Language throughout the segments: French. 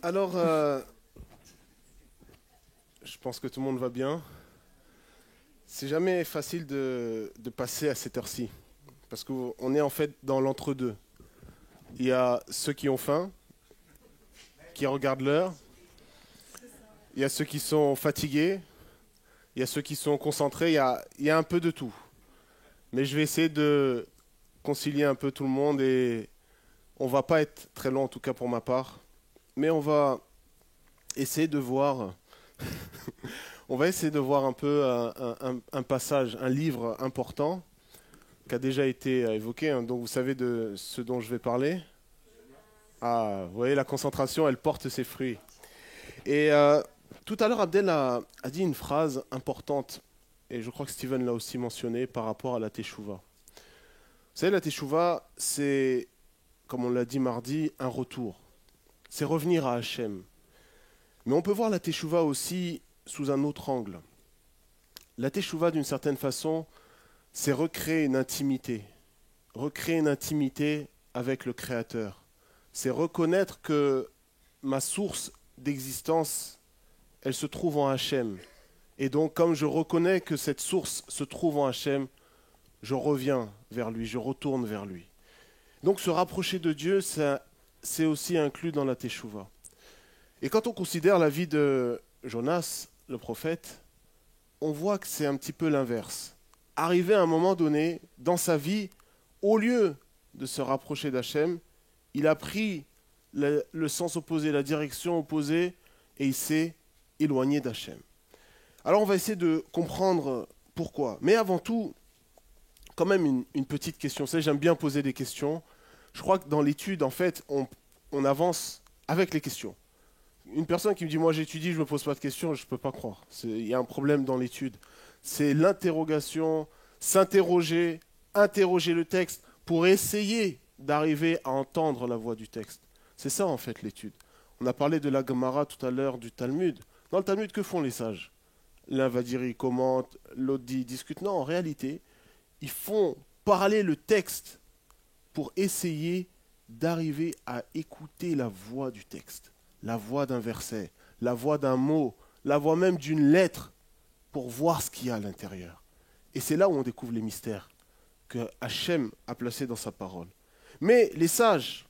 Alors, je pense que tout le monde va bien. C'est jamais facile de passer à cette heure-ci, parce qu'on est en fait dans l'entre-deux. Il y a ceux qui ont faim, qui regardent l'heure, il y a ceux qui sont fatigués, il y a ceux qui sont concentrés, il y a un peu de tout. Mais je vais essayer de concilier un peu tout le monde et on va pas être très long en tout cas pour ma part, mais essayer de voir on va essayer de voir un peu un passage, un livre important qui a déjà été évoqué, hein, donc vous savez de ce dont je vais parler. Ah, vous voyez, la concentration, elle porte ses fruits. Et tout à l'heure, Abdel a dit une phrase importante, et je crois que Steven l'a aussi mentionné par rapport à la Teshuvah. Vous savez, la Teshuvah, c'est, comme on l'a dit mardi, un retour. C'est revenir à Hachem. Mais on peut voir la Teshuvah aussi sous un autre angle. La Teshuvah, d'une certaine façon, c'est recréer une intimité avec le Créateur. C'est reconnaître que ma source d'existence, elle se trouve en Hachem. Et donc, comme je reconnais que cette source se trouve en Hachem, je reviens vers lui, je retourne vers lui. Donc, se rapprocher de Dieu, c'est aussi inclus dans la Teshuvah. Et quand on considère la vie de Jonas, le prophète, on voit que c'est un petit peu l'inverse. Arrivé à un moment donné, dans sa vie, au lieu de se rapprocher d'Hachem, il a pris le sens opposé, la direction opposée, et il s'est éloigné d'Hachem. Alors on va essayer de comprendre pourquoi. Mais avant tout, quand même une petite question. Vous savez, j'aime bien poser des questions. Je crois que dans l'étude, en fait, on avance avec les questions. Une personne qui me dit, moi j'étudie, je ne me pose pas de questions, je ne peux pas croire. Il y a un problème dans l'étude. C'est l'interrogation, s'interroger, interroger le texte pour essayer d'arriver à entendre la voix du texte. C'est ça en fait l'étude. On a parlé de la Gemara tout à l'heure, du Talmud. Dans le Talmud, que font les sages? L'un va dire il commente, l'autre dit il discute. Non, en réalité, ils font parler le texte pour essayer d'arriver à écouter la voix du texte, la voix d'un verset, la voix d'un mot, la voix même d'une lettre, pour voir ce qu'il y a à l'intérieur. Et c'est là où on découvre les mystères que Hachem a placés dans sa parole. Mais les sages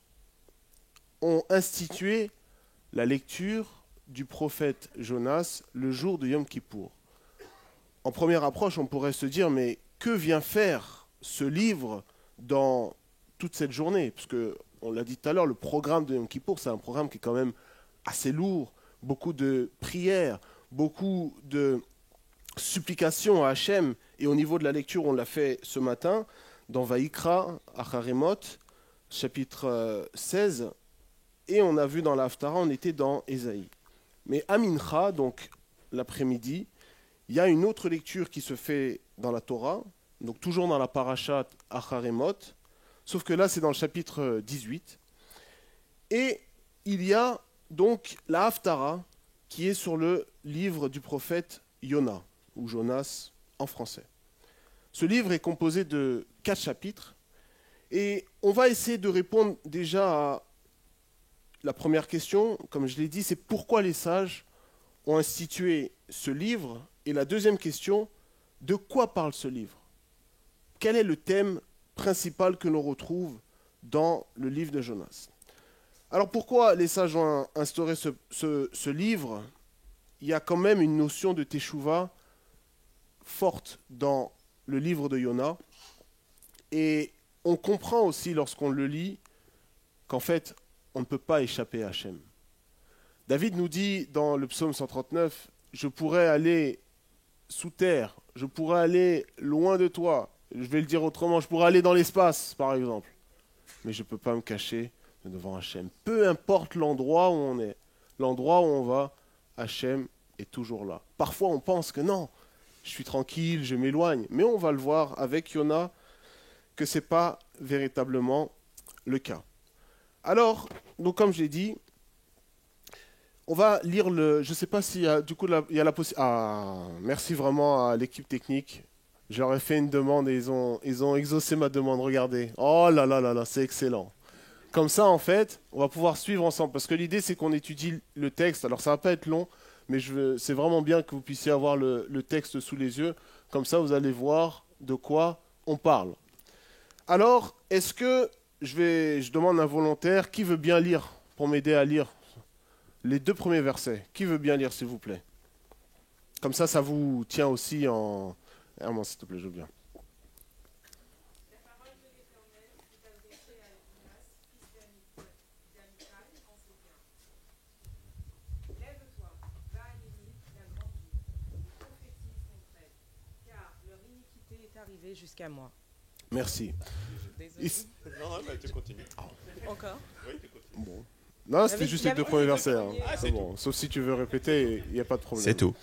ont institué la lecture du prophète Jonas le jour de Yom Kippour. En première approche, on pourrait se dire, mais que vient faire ce livre dans toute cette journée? Parce que, on l'a dit tout à l'heure, le programme de Yom Kippour, c'est un programme qui est quand même assez lourd, beaucoup de prières, beaucoup de supplications à Hachem. Et au niveau de la lecture, on l'a fait ce matin, dans Vaïkra, Acharemot, chapitre 16, et on a vu dans la Haftara, on était dans Ésaïe. Mais à Mincha, donc l'après-midi, il y a une autre lecture qui se fait dans la Torah, donc toujours dans la Parashat Acharemot, sauf que là c'est dans le chapitre 18. Et il y a donc la Haftara qui est sur le livre du prophète Yona, ou Jonas en français. Ce livre est composé de 4 chapitres, et on va essayer de répondre déjà à la première question, comme je l'ai dit, c'est pourquoi les sages ont institué ce livre. Et la deuxième question, de quoi parle ce livre? Quel est le thème principal que l'on retrouve dans le livre de Jonas? Alors pourquoi les sages ont instauré ce livre? Il y a quand même une notion de Teshuvah forte dans le livre de Yona. Et on comprend aussi lorsqu'on le lit qu'en fait, on ne peut pas échapper à Hachem. David nous dit dans le psaume 139, je pourrais aller sous terre, je pourrais aller loin de toi, je vais le dire autrement, je pourrais aller dans l'espace, par exemple, mais je ne peux pas me cacher devant Hachem. Peu importe l'endroit où on est, l'endroit où on va, Hachem est toujours là. Parfois on pense que non, je suis tranquille, je m'éloigne, mais on va le voir avec Yona que ce n'est pas véritablement le cas. Alors, donc comme je l'ai dit, on va lire le. Je ne sais pas s'il y a du coup il y a la possibilité. Ah, merci vraiment à l'équipe technique. J'aurais fait une demande et ils ont exaucé ma demande. Regardez. Oh là là là là, c'est excellent. Comme ça, en fait, on va pouvoir suivre ensemble. Parce que l'idée, c'est qu'on étudie le texte. Alors, ça va pas être long, mais c'est vraiment bien que vous puissiez avoir le texte sous les yeux. Comme ça, vous allez voir de quoi on parle. Alors, est-ce que je demande à un volontaire qui veut bien lire pour m'aider à lire les 2 premiers versets? Qui veut bien lire, s'il vous plaît? Comme ça vous tient aussi en... Herman, s'il te plaît, je veux bien. Jusqu'à moi. Merci. Non, tu continues. Encore? Oui, tu continues. Bon. Non, c'était juste les 2 premiers versets. Hein. C'est bon. Sauf si tu veux répéter, il n'y a pas de problème. C'est tout.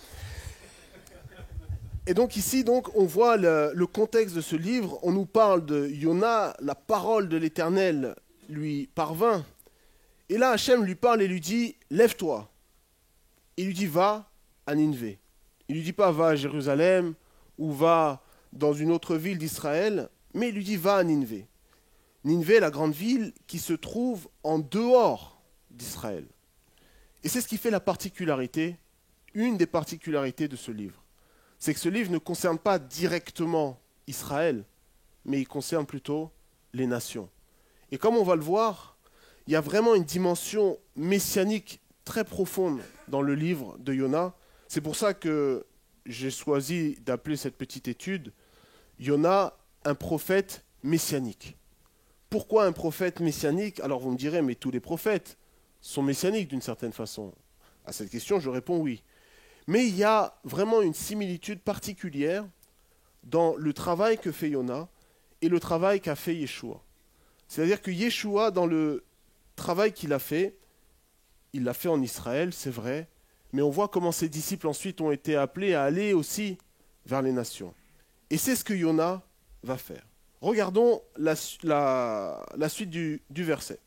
Et donc ici, on voit le contexte de ce livre. On nous parle de Yona, la parole de l'Éternel lui parvint. Et là, Hachem lui parle et lui dit, lève-toi. Il lui dit, va à Ninvé. Il lui dit pas, va à Jérusalem ou va dans une autre ville d'Israël, mais il lui dit, va à Ninvé. Ninvé, la grande ville qui se trouve en dehors d'Israël. Et c'est ce qui fait la particularité, une des particularités de ce livre. C'est que ce livre ne concerne pas directement Israël, mais il concerne plutôt les nations. Et comme on va le voir, il y a vraiment une dimension messianique très profonde dans le livre de Yona. C'est pour ça que j'ai choisi d'appeler cette petite étude Yona, un prophète messianique. Pourquoi un prophète messianique? Alors vous me direz, mais tous les prophètes sont messianiques d'une certaine façon. À cette question, je réponds oui. Mais il y a vraiment une similitude particulière dans le travail que fait Yona et le travail qu'a fait Yeshua. C'est-à-dire que Yeshua, dans le travail qu'il a fait, il l'a fait en Israël, c'est vrai, mais on voit comment ses disciples ensuite ont été appelés à aller aussi vers les nations. Et c'est ce que Yona va faire. Regardons la suite du verset.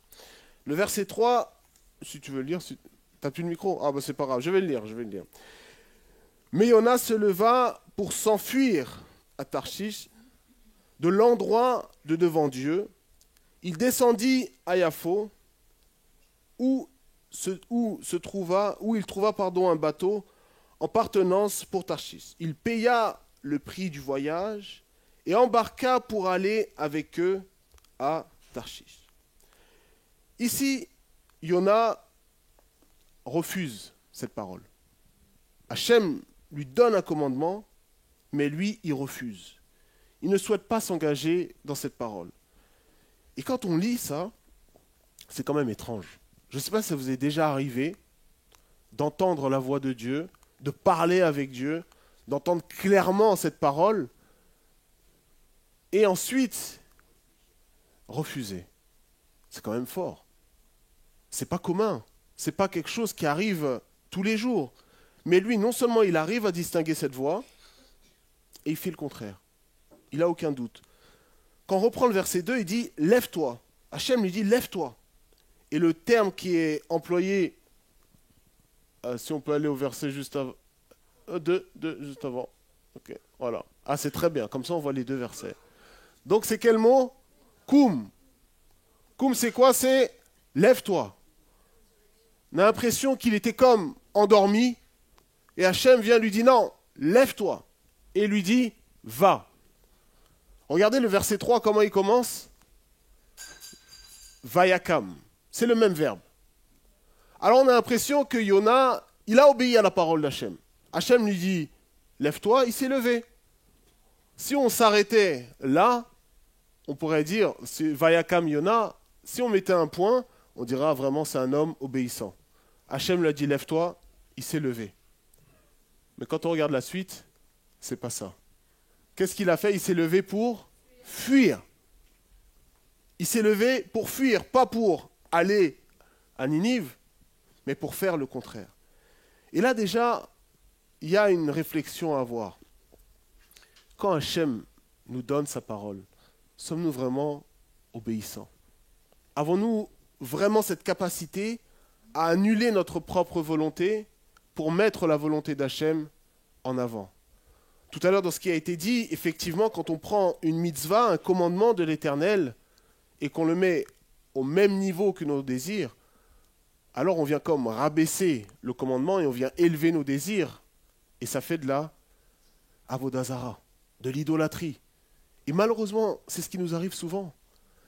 Le verset 3, si tu veux le lire, tu n'as plus le micro? Ah ben c'est pas grave, je vais le lire. Mais Yona se leva pour s'enfuir à Tarshish, de l'endroit de devant Dieu. Il descendit à Yaffo, où il trouva un bateau en partance pour Tarshish. Il paya le prix du voyage et embarqua pour aller avec eux à Tarshish. Ici, Yona refuse cette parole. Hachem lui donne un commandement, mais lui, il refuse. Il ne souhaite pas s'engager dans cette parole. Et quand on lit ça, c'est quand même étrange. Je ne sais pas si ça vous est déjà arrivé d'entendre la voix de Dieu, de parler avec Dieu, d'entendre clairement cette parole, et ensuite refuser. C'est quand même fort. C'est pas commun. C'est pas quelque chose qui arrive tous les jours. Mais lui, non seulement il arrive à distinguer cette voix, et il fait le contraire. Il n'a aucun doute. Quand on reprend le verset 2, il dit « Lève-toi ». Hachem lui dit « Lève-toi ». Et le terme qui est employé, si on peut aller au verset juste avant, juste avant. Ok, voilà. Ah, c'est très bien, comme ça on voit les 2 versets. Donc c'est quel mot? Koum. Koum, c'est quoi? C'est « Lève-toi ». On a l'impression qu'il était comme endormi, et Hachem vient lui dire « Non, lève-toi ». Et lui dit « Va ». Regardez le verset 3, comment il commence. Vayakam. C'est le même verbe. Alors on a l'impression que Yona, il a obéi à la parole d'Hachem. Hachem lui dit, lève-toi, il s'est levé. Si on s'arrêtait là, on pourrait dire, Vayakam Yona, si on mettait un point, on dira vraiment c'est un homme obéissant. Hachem lui a dit, lève-toi, il s'est levé. Mais quand on regarde la suite, c'est pas ça. Qu'est-ce qu'il a fait? Il s'est levé pour fuir. Il s'est levé pour fuir, pas pour aller à Ninive, mais pour faire le contraire. Et là déjà, il y a une réflexion à avoir. Quand Hachem nous donne sa parole, sommes-nous vraiment obéissants? Avons-nous vraiment cette capacité à annuler notre propre volonté pour mettre la volonté d'Hachem en avant? Tout à l'heure, dans ce qui a été dit, effectivement, quand on prend une mitzvah, un commandement de l'Éternel, et qu'on le met au même niveau que nos désirs, alors on vient comme rabaisser le commandement et on vient élever nos désirs. Et ça fait de la avodazara, de l'idolâtrie. Et malheureusement, c'est ce qui nous arrive souvent.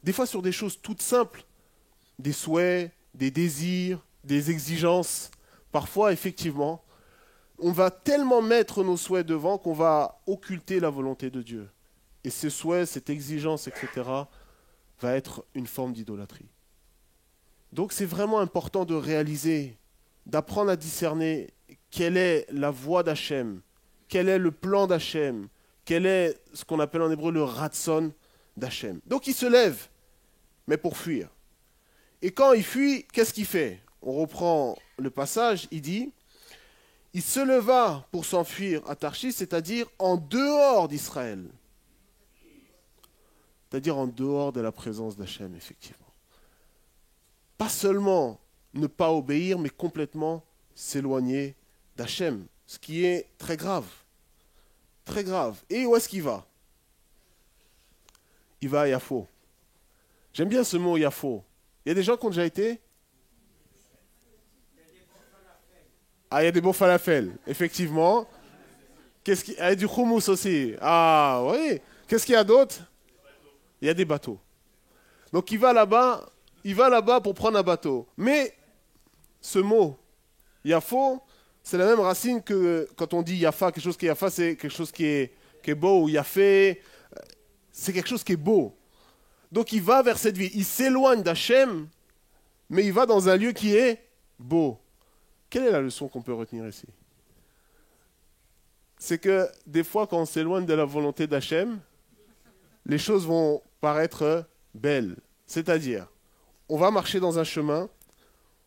Des fois sur des choses toutes simples, des souhaits, des désirs, des exigences. Parfois, effectivement, on va tellement mettre nos souhaits devant qu'on va occulter la volonté de Dieu. Et ce souhait, cette exigence, etc., va être une forme d'idolâtrie. Donc c'est vraiment important de réaliser, d'apprendre à discerner quelle est la voie d'Hachem, quel est le plan d'Hachem, quel est ce qu'on appelle en hébreu le ratson d'Hachem. Donc il se lève, mais pour fuir. Et quand il fuit, qu'est-ce qu'il fait? On reprend le passage, il dit, il se leva pour s'enfuir à Tarshish, c'est-à-dire en dehors d'Israël. C'est-à-dire en dehors de la présence d'Hachem, effectivement. Pas seulement ne pas obéir, mais complètement s'éloigner d'Hachem, ce qui est très grave. Très grave. Et où est-ce qu'il va? Il va à Yafo. J'aime bien ce mot Yafo. Il y a des gens qui ont déjà été? Ah, il y a des bons falafels, effectivement. Qu'est-ce qui... Ah, il y a du houmous aussi. Ah, oui. Qu'est-ce qu'il y a d'autre? Il y a des bateaux. Donc il va là-bas pour prendre un bateau. Mais ce mot, Yafo, c'est la même racine que quand on dit Yafa, quelque chose qui est Yafa, c'est quelque chose qui est beau, ou Yafé, c'est quelque chose qui est beau. Donc il va vers cette ville. Il s'éloigne d'Hachem, mais il va dans un lieu qui est beau. Quelle est la leçon qu'on peut retenir ici? C'est que des fois, quand on s'éloigne de la volonté d'Hachem, les choses vont paraître belles. C'est-à-dire, on va marcher dans un chemin,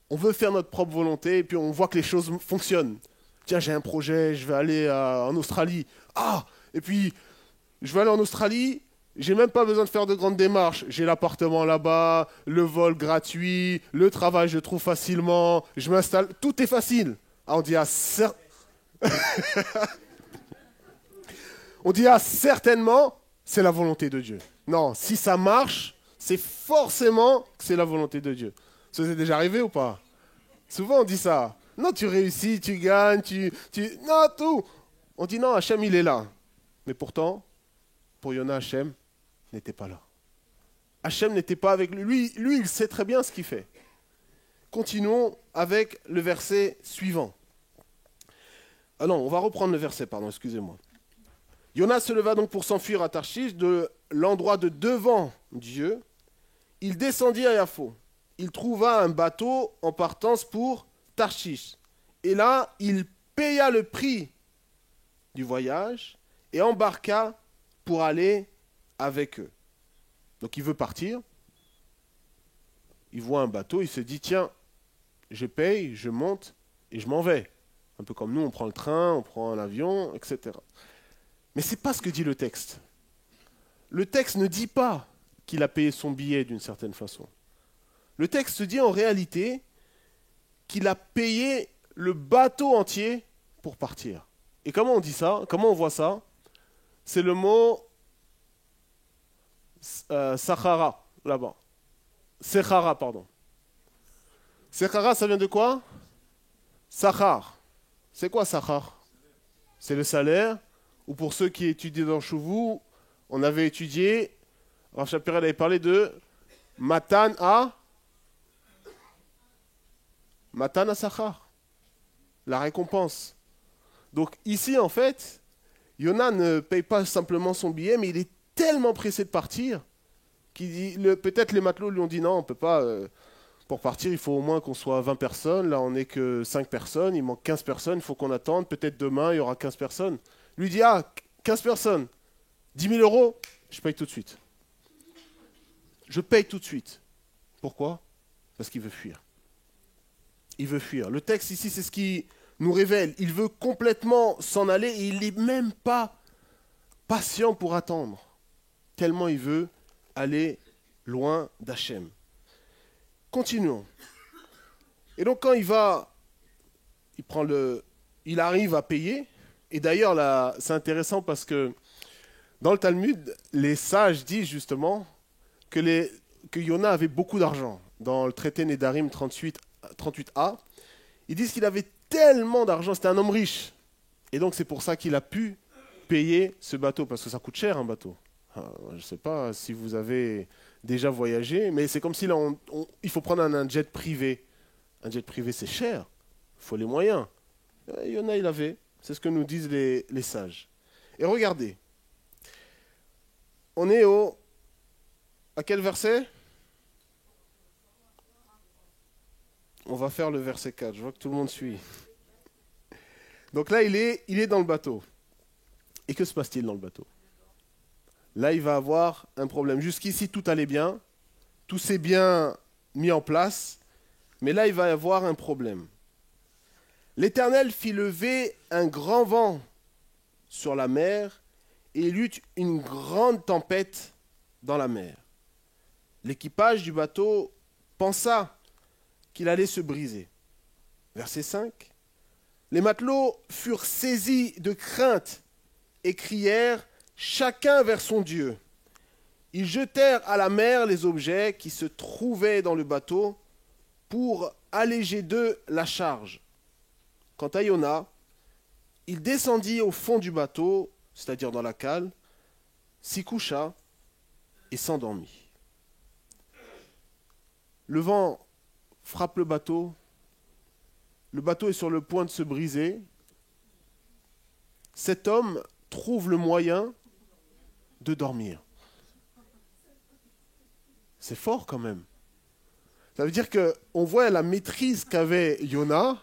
on veut faire notre propre volonté, et puis on voit que les choses fonctionnent. Tiens, j'ai un projet, je vais aller en Australie. Ah, et puis, je vais aller en Australie, j'ai même pas besoin de faire de grandes démarches. J'ai l'appartement là-bas, le vol gratuit, le travail je trouve facilement, je m'installe, tout est facile. Ah, on dit, certainement, c'est la volonté de Dieu. Non, si ça marche, c'est forcément que c'est la volonté de Dieu. Ça vous est déjà arrivé ou pas? Souvent on dit ça. Non, tu réussis, tu gagnes, Non, tout. On dit non, Hachem il est là. Mais pourtant, pour Yona, Hachem n'était pas là. Hachem n'était pas avec lui. Lui, il sait très bien ce qu'il fait. Continuons avec le verset suivant. Ah non, on va reprendre le verset, pardon, excusez-moi. Yona se leva donc pour s'enfuir à Tarshish de l'endroit de devant Dieu. Il descendit à Yafo. Il trouva un bateau en partance pour Tarshish. Et là, il paya le prix du voyage et embarqua pour aller avec eux. Donc il veut partir. Il voit un bateau, il se dit, tiens, je paye, je monte et je m'en vais. Un peu comme nous, on prend le train, on prend l'avion, etc. Mais ce n'est pas ce que dit le texte. Le texte ne dit pas qu'il a payé son billet d'une certaine façon. Le texte dit en réalité qu'il a payé le bateau entier pour partir. Et comment on dit ça? Comment on voit ça? C'est le mot Sachara, là-bas. Sechara, pardon. Sechara, ça vient de quoi? Sachar. C'est quoi Sachar? C'est le salaire. Ou pour ceux qui étudient dans Chouvou, on avait étudié, Rav Shapira avait parlé de Matan à Sachar, la récompense. Donc ici, en fait, Yona ne paye pas simplement son billet, mais il est tellement pressé de partir qu'il dit, peut-être les matelots lui ont dit non, on ne peut pas, pour partir, il faut au moins qu'on soit 20 personnes, là on n'est que 5 personnes, il manque 15 personnes, il faut qu'on attende, peut-être demain il y aura 15 personnes. Lui dit, 15 personnes, 10 000 euros, je paye tout de suite. Je paye tout de suite. Pourquoi? Parce qu'il veut fuir. Il veut fuir. Le texte ici, c'est ce qui nous révèle. Il veut complètement s'en aller et il n'est même pas patient pour attendre. Tellement il veut aller loin d'Hachem. Continuons. Et donc quand il arrive à payer. Et d'ailleurs, là, c'est intéressant parce que dans le Talmud, les sages disent justement que que Yona avait beaucoup d'argent. Dans le traité Nédarim 38a, ils disent qu'il avait tellement d'argent, c'était un homme riche. Et donc c'est pour ça qu'il a pu payer ce bateau, parce que ça coûte cher un bateau. Je ne sais pas si vous avez déjà voyagé, mais c'est comme si là, il faut prendre un jet privé. Un jet privé, c'est cher, il faut les moyens. Yona, il avait, c'est ce que nous disent les sages. Et regardez, on est à quel verset? On va faire le verset 4, je vois que tout le monde suit. Donc là, il est dans le bateau. Et que se passe-t-il dans le bateau? Là, il va avoir un problème. Jusqu'ici, tout allait bien, tout s'est bien mis en place, mais là, il va y avoir un problème. L'Éternel fit lever un grand vent sur la mer, et il eut une grande tempête dans la mer. L'équipage du bateau pensa qu'il allait se briser. Verset 5. Les matelots furent saisis de crainte et crièrent chacun vers son Dieu. Ils jetèrent à la mer les objets qui se trouvaient dans le bateau pour alléger d'eux la charge. Quant à Yona, il descendit au fond du bateau, c'est-à-dire dans la cale, s'y coucha et s'endormit. Le vent frappe le bateau est sur le point de se briser. Cet homme trouve le moyen de dormir. C'est fort quand même. Ça veut dire qu'on voit la maîtrise qu'avait Yona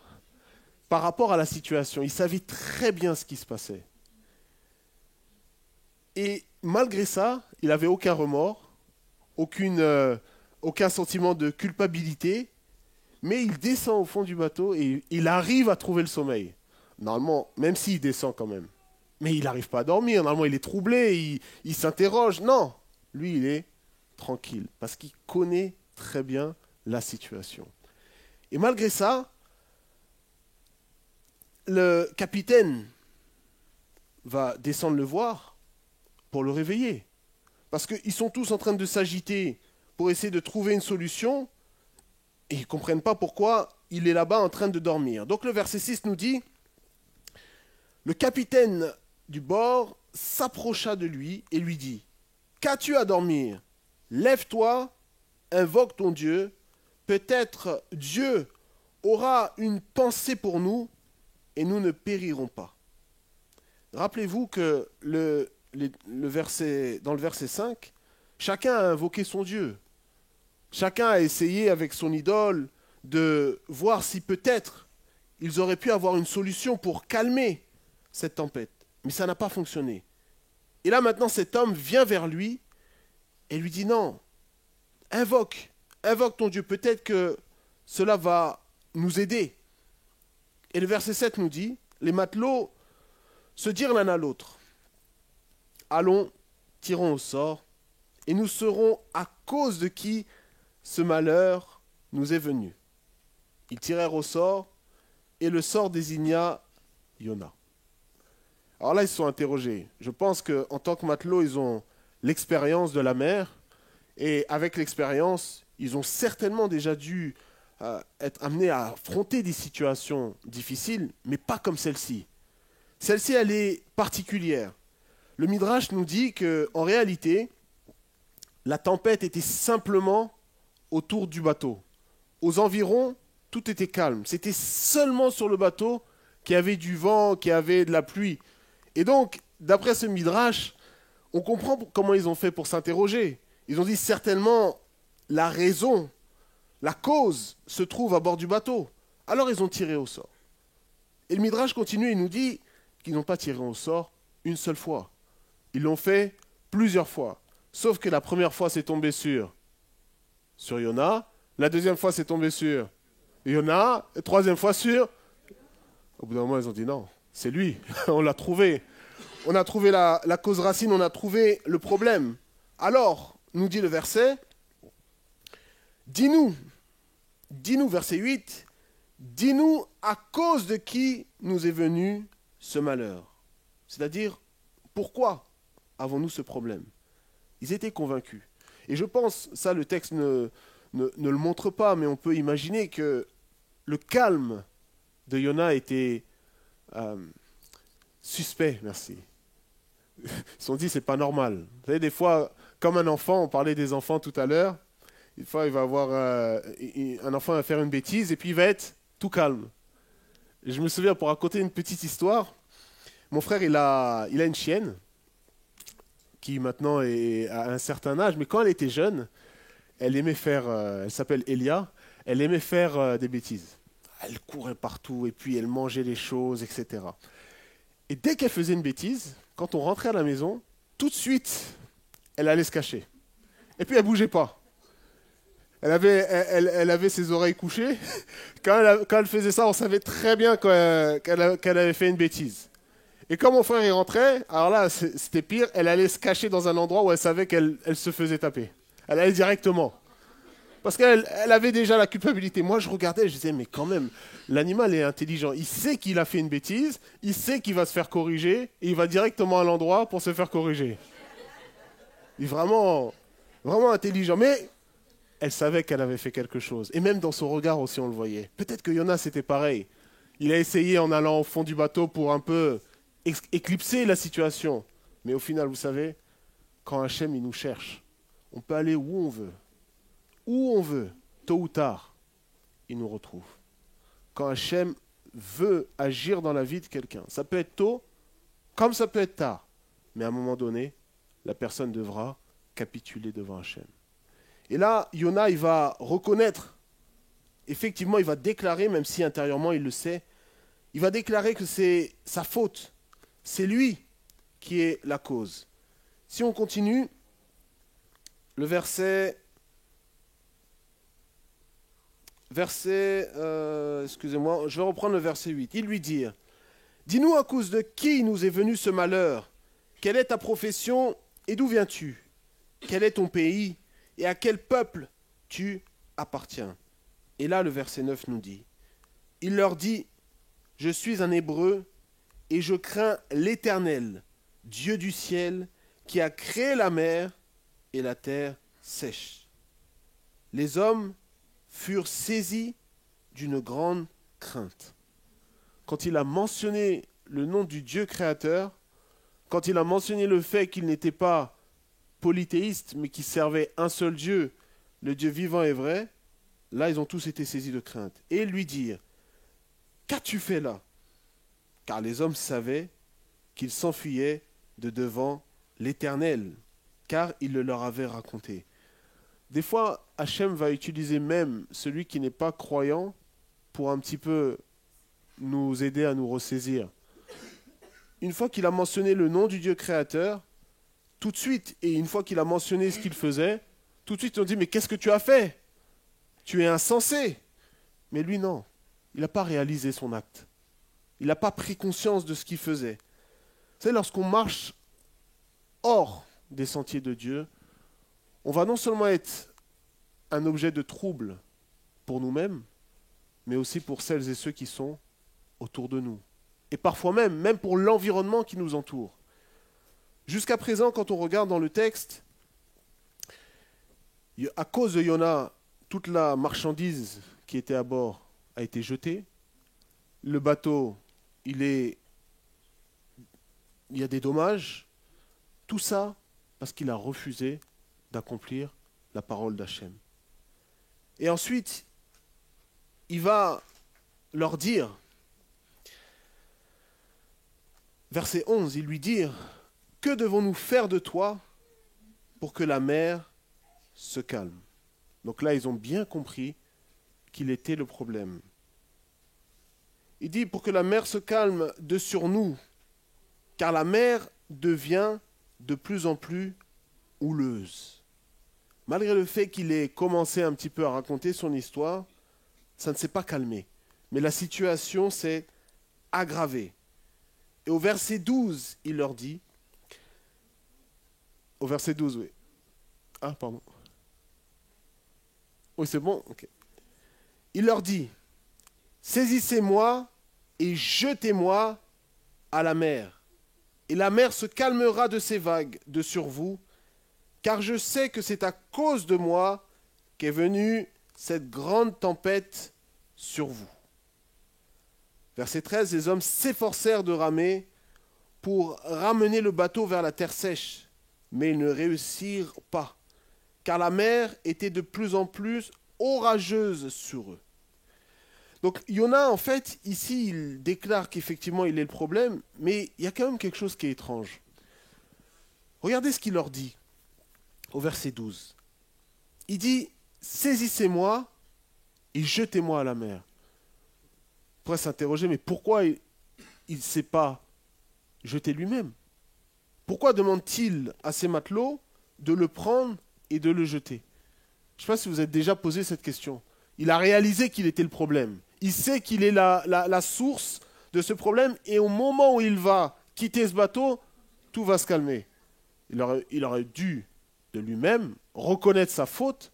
par rapport à la situation. Il savait très bien ce qui se passait. Et malgré ça, il n'avait aucun remords, aucun sentiment de culpabilité, mais il descend au fond du bateau et il arrive à trouver le sommeil. Normalement, même s'il descend quand même. Mais il n'arrive pas à dormir. Normalement, il est troublé, il s'interroge. Non, lui, il est tranquille parce qu'il connaît très bien la situation. Et malgré ça, le capitaine va descendre le voir pour le réveiller. Parce qu'ils sont tous en train de s'agiter pour essayer de trouver une solution et ils ne comprennent pas pourquoi il est là-bas en train de dormir. Donc le verset 6 nous dit, le capitaine du bord s'approcha de lui et lui dit, qu'as-tu à dormir? Lève-toi, invoque ton Dieu, peut-être Dieu aura une pensée pour nous et nous ne périrons pas. Rappelez-vous que dans le verset 5, chacun a invoqué son Dieu. Chacun a essayé avec son idole de voir si peut-être ils auraient pu avoir une solution pour calmer cette tempête. Mais ça n'a pas fonctionné. Et là maintenant cet homme vient vers lui et lui dit non, invoque ton Dieu, peut-être que cela va nous aider. Et le verset 7 nous dit, les matelots se dirent l'un à l'autre, allons, tirons au sort, et nous saurons à cause de qui ce malheur nous est venu. Ils tirèrent au sort, et le sort désigna Yona. Alors là, ils se sont interrogés. Je pense qu'en tant que matelots, ils ont l'expérience de la mer, et avec l'expérience, ils ont certainement déjà dû être amenés à affronter des situations difficiles, mais pas comme celle-ci. Celle-ci, elle est particulière. Le Midrash nous dit qu'en réalité, la tempête était simplement autour du bateau. Aux environs, tout était calme. C'était seulement sur le bateau qu'il y avait du vent, qu'il y avait de la pluie. Et donc, d'après ce Midrash, on comprend comment ils ont fait pour s'interroger. Ils ont dit certainement la raison, la cause se trouve à bord du bateau. Alors ils ont tiré au sort. Et le Midrash continue et nous dit qu'ils n'ont pas tiré au sort une seule fois. Ils l'ont fait plusieurs fois. Sauf que la première fois, c'est tombé sur Yona. La deuxième fois, c'est tombé sur Yona. La troisième fois, sur... Au bout d'un moment, ils ont dit non, c'est lui. On l'a trouvé. On a trouvé la cause racine, on a trouvé le problème. Alors, nous dit le verset, dis-nous, verset 8, dis-nous à cause de qui nous est venu ce malheur. C'est-à-dire, pourquoi avons-nous ce problème? Ils étaient convaincus. Et je pense, ça le texte ne le montre pas, mais on peut imaginer que le calme de Yona était suspect, merci. Ils se sont dit, c'est pas normal. Vous savez, des fois, comme un enfant, on parlait des enfants tout à l'heure, des fois, il va avoir, un enfant va faire une bêtise et puis il va être tout calme. Et je me souviens, pour raconter une petite histoire, mon frère, il a une chienne qui maintenant est à un certain âge, mais quand elle était jeune, elle aimait faire, elle s'appelle Elia, elle aimait faire des bêtises. Elle courait partout et puis elle mangeait les choses, etc. Et dès qu'elle faisait une bêtise, quand on rentrait à la maison, tout de suite, elle allait se cacher. Et puis elle bougeait pas. Elle avait ses oreilles couchées. Quand elle faisait ça, on savait très bien qu'elle avait fait une bêtise. Et quand mon frère y rentrait, alors là, c'était pire, elle allait se cacher dans un endroit où elle savait qu'elle se faisait taper. Elle allait directement. Parce qu'elle avait déjà la culpabilité. Moi, je regardais, je disais, mais quand même, l'animal est intelligent. Il sait qu'il a fait une bêtise, il sait qu'il va se faire corriger, et il va directement à l'endroit pour se faire corriger. Il est vraiment, vraiment intelligent. Mais elle savait qu'elle avait fait quelque chose. Et même dans son regard aussi, on le voyait. Peut-être que Yona, c'était pareil. Il a essayé en allant au fond du bateau pour un peu éclipser la situation. Mais au final, vous savez, quand Hachem, il nous cherche, on peut aller où on veut. Où on veut, tôt ou tard, il nous retrouve. Quand Hachem veut agir dans la vie de quelqu'un, ça peut être tôt, comme ça peut être tard. Mais à un moment donné, la personne devra capituler devant Hachem. Et là, Yona, il va reconnaître, effectivement, il va déclarer, même si intérieurement il le sait, il va déclarer que c'est sa faute. C'est lui qui est la cause. Si on continue, le verset, excusez-moi, je vais reprendre le verset 8. Il lui dit, « Dis-nous à cause de qui nous est venu ce malheur? Quelle est ta profession et d'où viens-tu? Quel est ton pays et à quel peuple tu appartiens ?» Et là, le verset 9 nous dit, il leur dit, « Je suis un Hébreu et je crains l'Éternel, Dieu du ciel, qui a créé la mer et la terre sèche. » Les hommes furent saisis d'une grande crainte. Quand il a mentionné le nom du Dieu créateur, quand il a mentionné le fait qu'il n'était pas polythéiste, mais qu'il servait un seul Dieu, le Dieu vivant et vrai, là, ils ont tous été saisis de crainte. Et lui dirent, « Qu'as-tu fait là ?» Car les hommes savaient qu'il s'enfuyait de devant l'Éternel, car il le leur avait raconté. Des fois, Hachem va utiliser même celui qui n'est pas croyant pour un petit peu nous aider à nous ressaisir. Une fois qu'il a mentionné le nom du Dieu créateur, tout de suite, et une fois qu'il a mentionné ce qu'il faisait, tout de suite on dit « Mais qu'est-ce que tu as fait? Tu es insensé !» Mais lui, non. Il n'a pas réalisé son acte. Il n'a pas pris conscience de ce qu'il faisait. Vous savez, lorsqu'on marche hors des sentiers de Dieu, on va non seulement être un objet de trouble pour nous-mêmes, mais aussi pour celles et ceux qui sont autour de nous. Et parfois même pour l'environnement qui nous entoure. Jusqu'à présent, quand on regarde dans le texte, à cause de Yona, toute la marchandise qui était à bord a été jetée. Le bateau, il y a des dommages. Tout ça parce qu'il a refusé d'accomplir la parole d'Hachem. Et ensuite, il va leur dire, verset 11, il lui dit, « Que devons-nous faire de toi pour que la mer se calme ?» Donc là, ils ont bien compris qu'il était le problème. Il dit, « Pour que la mer se calme de sur nous, car la mer devient de plus en plus houleuse. » Malgré le fait qu'il ait commencé un petit peu à raconter son histoire, ça ne s'est pas calmé. Mais la situation s'est aggravée. Et au verset 12, il leur dit, au verset 12, oui. Ah, pardon. Oui, c'est bon? Ok. Il leur dit, « Saisissez-moi et jetez-moi à la mer. Et la mer se calmera de ses vagues de sur vous, car je sais que c'est à cause de moi qu'est venue cette grande tempête sur vous. Verset 13, les hommes s'efforcèrent de ramer pour ramener le bateau vers la terre sèche, mais ils ne réussirent pas, car la mer était de plus en plus orageuse sur eux. Donc Yona, en fait, ici, il déclare qu'effectivement il est le problème, mais il y a quand même quelque chose qui est étrange. Regardez ce qu'il leur dit au verset 12. Il dit, saisissez-moi et jetez-moi à la mer. On pourrait s'interroger, mais pourquoi il ne s'est pas jeté lui-même? Pourquoi demande-t-il à ses matelots de le prendre et de le jeter? Je ne sais pas si vous êtes déjà posé cette question. Il a réalisé qu'il était le problème. Il sait qu'il est la source de ce problème, et au moment où il va quitter ce bateau, tout va se calmer. Il aurait dû de lui-même reconnaître sa faute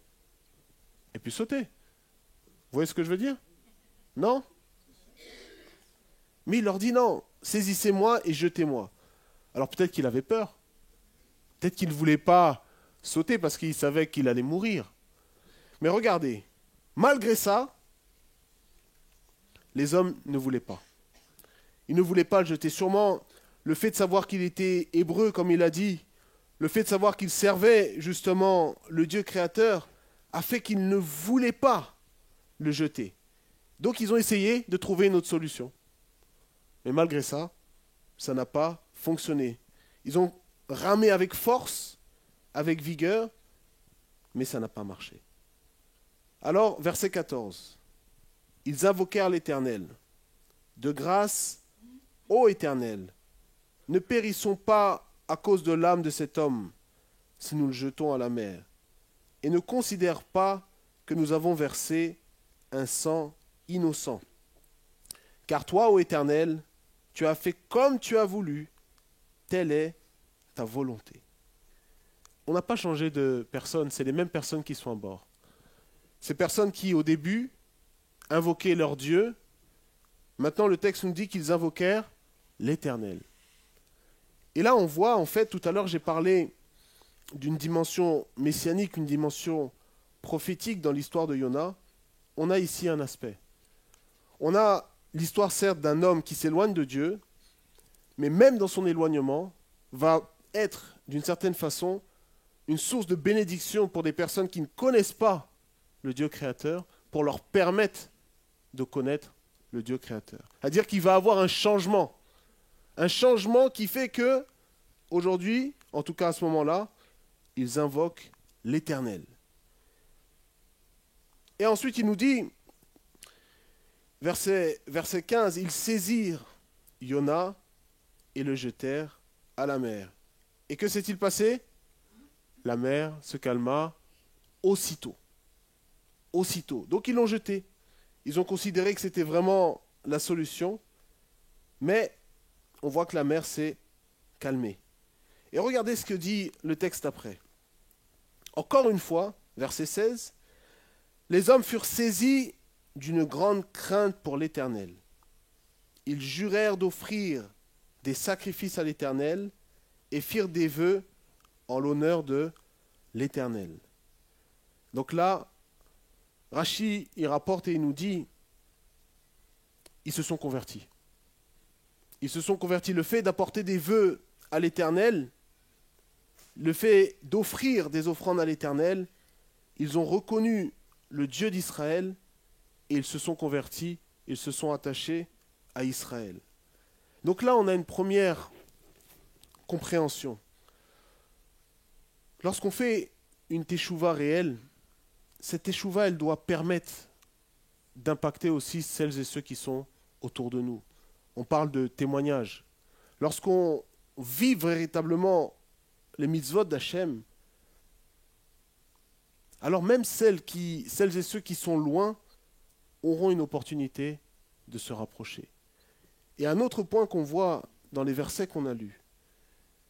et puis sauter. Vous voyez ce que je veux dire? Non? Mais il leur dit non, saisissez-moi et jetez-moi. Alors peut-être qu'il avait peur. Peut-être qu'il ne voulait pas sauter parce qu'il savait qu'il allait mourir. Mais regardez, malgré ça, les hommes ne voulaient pas. Ils ne voulaient pas le jeter. Sûrement, le fait de savoir qu'il était hébreu, comme il a dit, le fait de savoir qu'il servait justement le Dieu créateur, a fait qu'ils ne voulaient pas le jeter. Donc ils ont essayé de trouver une autre solution. Mais malgré ça, ça n'a pas fonctionné. Ils ont ramé avec force, avec vigueur, mais ça n'a pas marché. Alors, verset 14. Ils invoquèrent l'Éternel. De grâce, ô Éternel, ne périssons pas à cause de l'âme de cet homme, si nous le jetons à la mer, et ne considère pas que nous avons versé un sang innocent. Car toi, ô Éternel, tu as fait comme tu as voulu, telle est ta volonté. On n'a pas changé de personne, c'est les mêmes personnes qui sont à bord. Ces personnes qui, au début, invoquaient leur Dieu, maintenant le texte nous dit qu'ils invoquèrent l'Éternel. Et là, on voit, en fait, tout à l'heure, j'ai parlé d'une dimension messianique, une dimension prophétique dans l'histoire de Yona. On a ici un aspect. On a l'histoire, certes, d'un homme qui s'éloigne de Dieu, mais même dans son éloignement, va être, d'une certaine façon, une source de bénédiction pour des personnes qui ne connaissent pas le Dieu créateur, pour leur permettre de connaître le Dieu créateur. C'est-à-dire qu'il va avoir un changement qui fait que, aujourd'hui, en tout cas à ce moment-là, ils invoquent l'Éternel. Et ensuite, il nous dit, verset 15, ils saisirent Yona et le jetèrent à la mer. Et que s'est-il passé? La mer se calma aussitôt. Aussitôt. Donc ils l'ont jeté. Ils ont considéré que c'était vraiment la solution, mais on voit que la mer s'est calmée. Et regardez ce que dit le texte après. Encore une fois, verset 16, les hommes furent saisis d'une grande crainte pour l'Éternel. Ils jurèrent d'offrir des sacrifices à l'Éternel et firent des vœux en l'honneur de l'Éternel. Donc là, Rachi, il rapporte et il nous dit, ils se sont convertis. Ils se sont convertis. Le fait d'apporter des vœux à l'Éternel, le fait d'offrir des offrandes à l'Éternel, ils ont reconnu le Dieu d'Israël et ils se sont convertis, ils se sont attachés à Israël. Donc là, on a une première compréhension. Lorsqu'on fait une teshuva réelle, cette teshuva, elle doit permettre d'impacter aussi celles et ceux qui sont autour de nous. On parle de témoignage. Lorsqu'on vit véritablement les mitzvot d'Hachem, alors même celles et ceux qui sont loin auront une opportunité de se rapprocher. Et un autre point qu'on voit dans les versets qu'on a lus,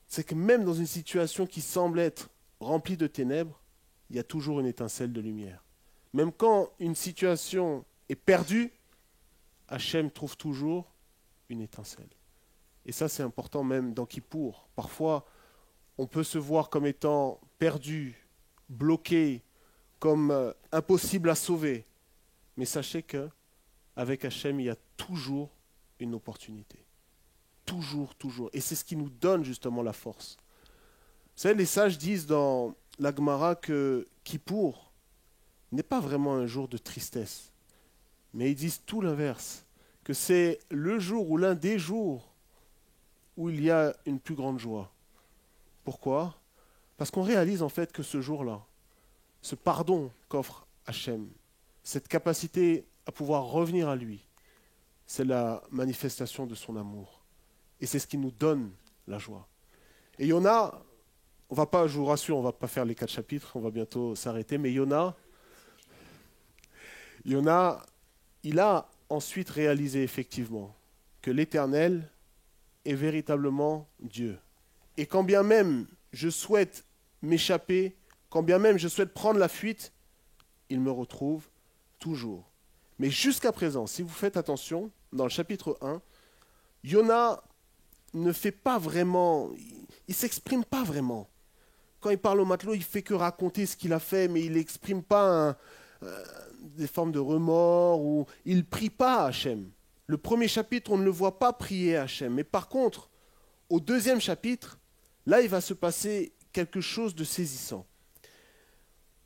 c'est que même dans une situation qui semble être remplie de ténèbres, il y a toujours une étincelle de lumière. Même quand une situation est perdue, Hachem trouve toujours une étincelle. Et ça, c'est important même dans Kippour. Parfois, on peut se voir comme étant perdu, bloqué, comme impossible à sauver. Mais sachez que avec Hachem, il y a toujours une opportunité. Toujours, toujours. Et c'est ce qui nous donne justement la force. Vous savez, les sages disent dans la Gemara que Kippour n'est pas vraiment un jour de tristesse. Mais ils disent tout l'inverse, que c'est le jour ou l'un des jours où il y a une plus grande joie. Pourquoi ? Parce qu'on réalise en fait que ce jour-là, ce pardon qu'offre Hachem, cette capacité à pouvoir revenir à lui, c'est la manifestation de son amour. Et c'est ce qui nous donne la joie. Et Yona, je vous rassure, on ne va pas faire les 4 chapitres, on va bientôt s'arrêter, mais Yona, il a ensuite réalisé effectivement que l'Éternel est véritablement Dieu. Et quand bien même je souhaite m'échapper, quand bien même je souhaite prendre la fuite, il me retrouve toujours. Mais jusqu'à présent, si vous faites attention, dans le chapitre 1, Yona ne fait pas vraiment, il ne s'exprime pas vraiment. Quand il parle au matelot, il ne fait que raconter ce qu'il a fait, mais il n'exprime pas des formes de remords, ou il ne prie pas à Hachem. Le premier chapitre, on ne le voit pas prier à Hachem. Mais par contre, au deuxième chapitre, là, il va se passer quelque chose de saisissant.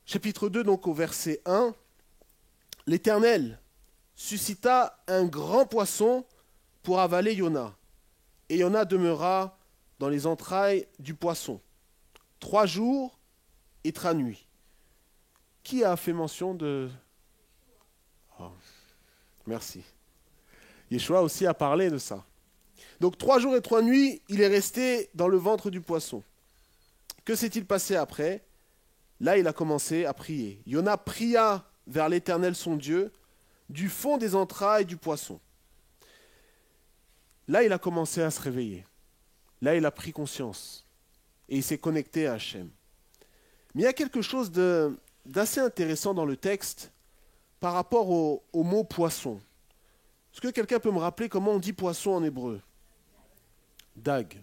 Chapitre 2, donc au verset 1, l'Éternel suscita un grand poisson pour avaler Yona. Et Yona demeura dans les entrailles du poisson 3 jours et 3 nuits. Qui a fait mention de... Oh, merci. Yeshua aussi a parlé de ça. Donc 3 jours et 3 nuits, il est resté dans le ventre du poisson. Que s'est-il passé après ? Là, il a commencé à prier. Yona pria vers l'Éternel son Dieu du fond des entrailles du poisson. Là, il a commencé à se réveiller. Là, il a pris conscience. Et il s'est connecté à Hachem. Mais il y a quelque chose d'assez intéressant dans le texte par rapport au mot poisson. Est-ce que quelqu'un peut me rappeler comment on dit poisson en hébreu ? Dag.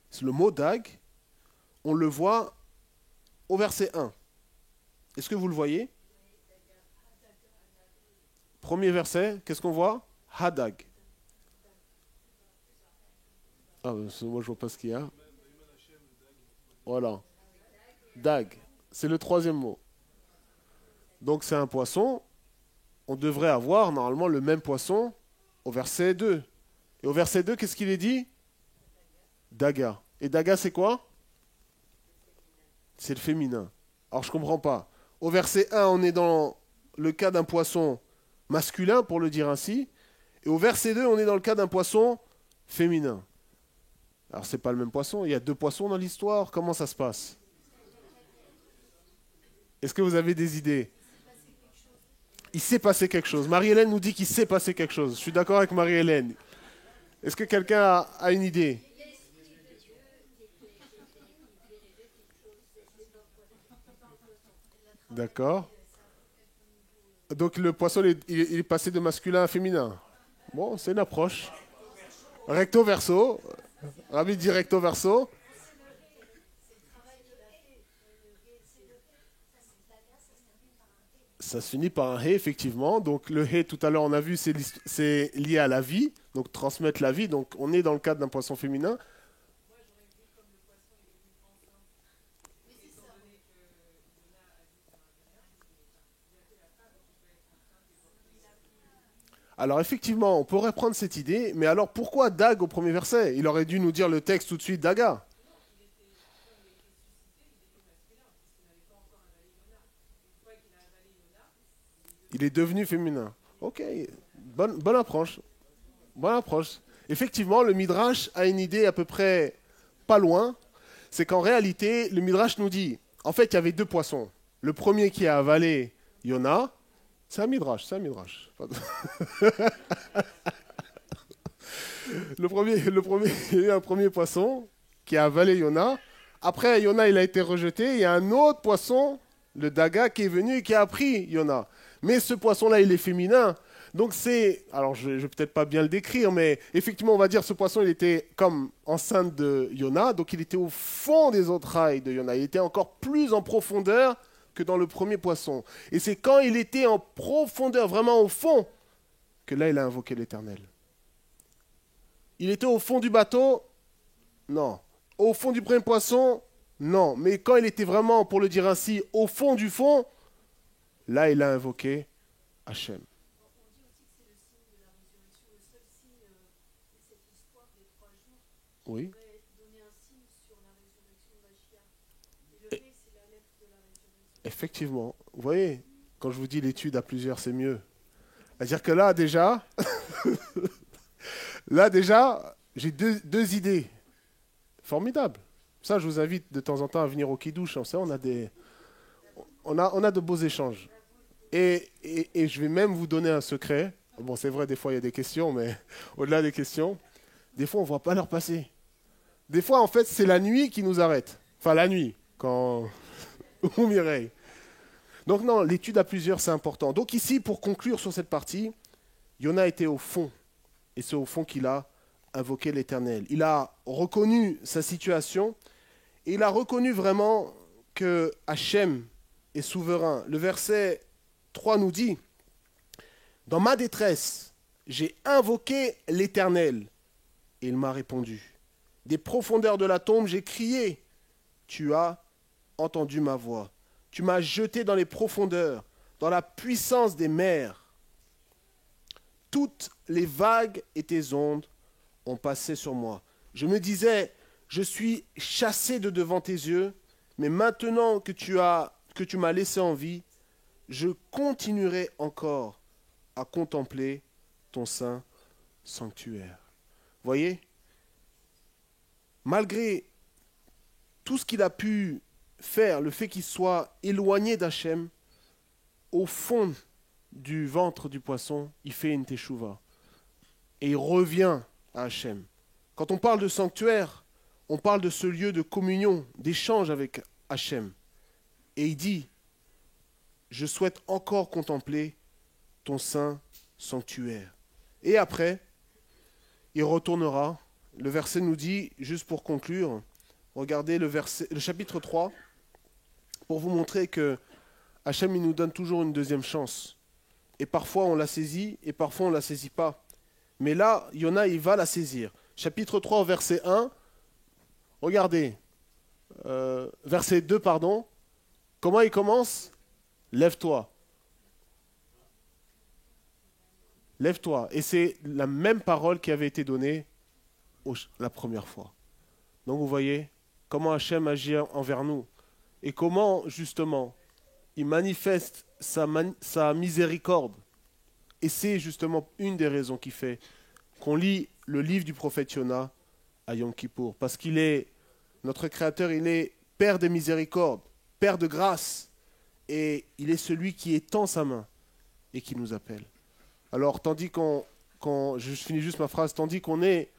C'est le mot dag. On le voit au verset 1. Est-ce que vous le voyez ? Premier verset, qu'est-ce qu'on voit ? Hadag. Ah, moi je ne vois pas ce qu'il y a. Voilà. Dag. C'est le 3e mot. Donc c'est un poisson. On devrait avoir normalement le même poisson au verset 2. Et au verset 2, qu'est-ce qu'il est dit ? Daga. Et daga, c'est quoi ? C'est le féminin. Alors je ne comprends pas. Au verset 1, on est dans le cas d'un poisson masculin, pour le dire ainsi. Et au verset 2, on est dans le cas d'un poisson féminin. Alors c'est pas le même poisson. Il y a 2 poissons dans l'histoire. Comment ça se passe ? Est-ce que vous avez des idées ? Il s'est passé quelque chose. Marie-Hélène nous dit qu'il s'est passé quelque chose. Je suis d'accord avec Marie-Hélène. Est-ce que quelqu'un a une idée ? D'accord. Donc le poisson, il est passé de masculin à féminin. Bon, c'est une approche. Recto verso. Rabbi dit recto verso. Ça se finit par un hé, effectivement. Donc le hé, tout à l'heure, on a vu, c'est lié à la vie. Donc transmettre la vie. Donc on est dans le cadre d'un poisson féminin. Alors effectivement, on pourrait prendre cette idée, mais alors pourquoi Dag au premier verset ? Il aurait dû nous dire le texte tout de suite, Daga. Il est devenu féminin. Ok, bonne approche. Bonne approche. Effectivement, le Midrash a une idée à peu près pas loin. C'est qu'en réalité, le Midrash nous dit, en fait, il y avait 2 poissons. Le premier qui a avalé Yona, c'est un Midrash. Le premier, il y a eu un premier poisson qui a avalé Yona. Après, Yona, il a été rejeté. Il y a un autre poisson, le Daga, qui est venu et qui a pris Yona. Mais ce poisson-là, il est féminin. Donc c'est, alors je ne vais peut-être pas bien le décrire, mais effectivement on va dire ce poisson il était comme enceinte de Yona, donc il était au fond des entrailles de Yona, il était encore plus en profondeur que dans le premier poisson. Et c'est quand il était en profondeur, vraiment au fond, que là il a invoqué l'Éternel. Il était au fond du bateau? Non. Au fond du premier poisson? Non. Mais quand il était vraiment, pour le dire ainsi, au fond du fond, là il a invoqué Hachem. Oui. Effectivement. Vous voyez, quand je vous dis l'étude à plusieurs, c'est mieux. C'est-à-dire que là déjà, j'ai deux idées formidables. Ça, je vous invite de temps en temps à venir au Kiddush. On a de beaux échanges. Et je vais même vous donner un secret. Bon, c'est vrai, des fois, il y a des questions, mais au-delà des questions, des fois, on ne voit pas l'heure passer. Des fois, en fait, c'est la nuit qui nous arrête. Enfin, la nuit, quand... ou Mireille. Donc non, l'étude à plusieurs, c'est important. Donc ici, pour conclure sur cette partie, Yona était au fond. Et c'est au fond qu'il a invoqué l'Éternel. Il a reconnu sa situation et il a reconnu vraiment que Hachem est souverain. Le verset 3 nous dit, « Dans ma détresse, j'ai invoqué l'Éternel et il m'a répondu. Des profondeurs de la tombe, j'ai crié. Tu as entendu ma voix. Tu m'as jeté dans les profondeurs, dans la puissance des mers. Toutes les vagues et tes ondes ont passé sur moi. Je me disais, je suis chassé de devant tes yeux, mais maintenant que tu m'as laissé en vie, je continuerai encore à contempler ton saint sanctuaire. » Voyez, malgré tout ce qu'il a pu faire, le fait qu'il soit éloigné d'Hachem, au fond du ventre du poisson, il fait une teshuva. Et il revient à Hachem. Quand on parle de sanctuaire, on parle de ce lieu de communion, d'échange avec Hachem. Et il dit, je souhaite encore contempler ton saint sanctuaire. Et après, il retournera. Le verset nous dit, juste pour conclure, regardez le chapitre 3, pour vous montrer que Hachem il nous donne toujours une deuxième chance. Et parfois on la saisit, et parfois on ne la saisit pas. Mais là, Yona, il va la saisir. Chapitre 3, verset 1, regardez, verset 2, pardon. Comment il commence? Lève-toi. Lève-toi. Et c'est la même parole qui avait été donnée la première fois. Donc vous voyez comment Hachem agit envers nous. Et comment, justement, il manifeste sa miséricorde. Et c'est justement une des raisons qui fait qu'on lit le livre du prophète Yona à Yom Kippour. Parce qu'il est, notre Créateur, il est Père de miséricorde, Père de grâce. Et il est celui qui étend sa main et qui nous appelle. Alors, tandis je finis juste ma phrase, tandis qu'on est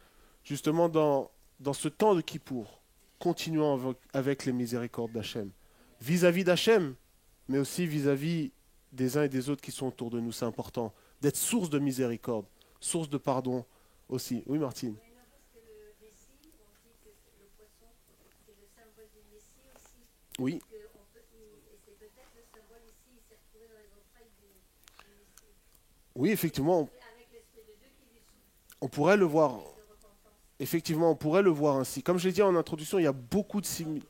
justement dans ce temps de Kippour, continuons avec les miséricordes d'Hachem. Vis-à-vis d'Hachem, mais aussi vis-à-vis des uns et des autres qui sont autour de nous. C'est important d'être source de miséricorde, source de pardon aussi. Oui, Martine. Oui. Oui, effectivement. On pourrait le voir. Effectivement, on pourrait le voir ainsi. Comme je l'ai dit en introduction, il y a beaucoup de similitudes.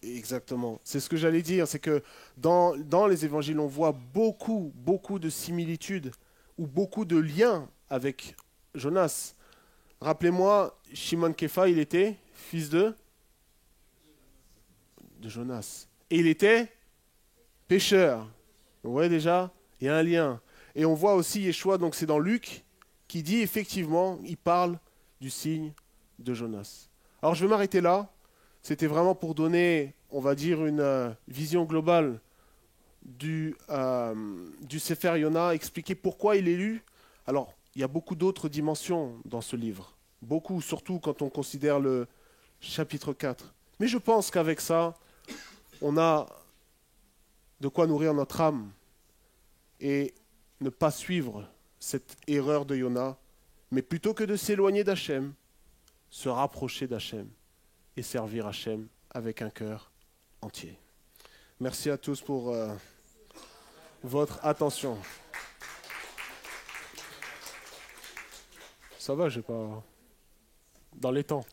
Exactement. C'est ce que j'allais dire, c'est que dans les évangiles, on voit beaucoup de similitudes ou beaucoup de liens avec Jonas. Rappelez-moi, Shimon Kefa, il était fils de Jonas. Et il était pécheur. Vous voyez déjà, il y a un lien. Et on voit aussi Yeshua, donc c'est dans Luc, qui dit effectivement, il parle du signe de Jonas. Alors je vais m'arrêter là. C'était vraiment pour donner, on va dire, une vision globale du Sefer Yona, expliquer pourquoi il est lu. Alors, il y a beaucoup d'autres dimensions dans ce livre. Beaucoup, surtout quand on considère le chapitre 4. Mais je pense qu'avec ça, on a de quoi nourrir notre âme. Et ne pas suivre cette erreur de Yona, mais plutôt que de s'éloigner d'Hachem, se rapprocher d'Hachem et servir Hachem avec un cœur entier. Merci à tous pour votre attention. Ça va, j'ai pas... Dans les temps.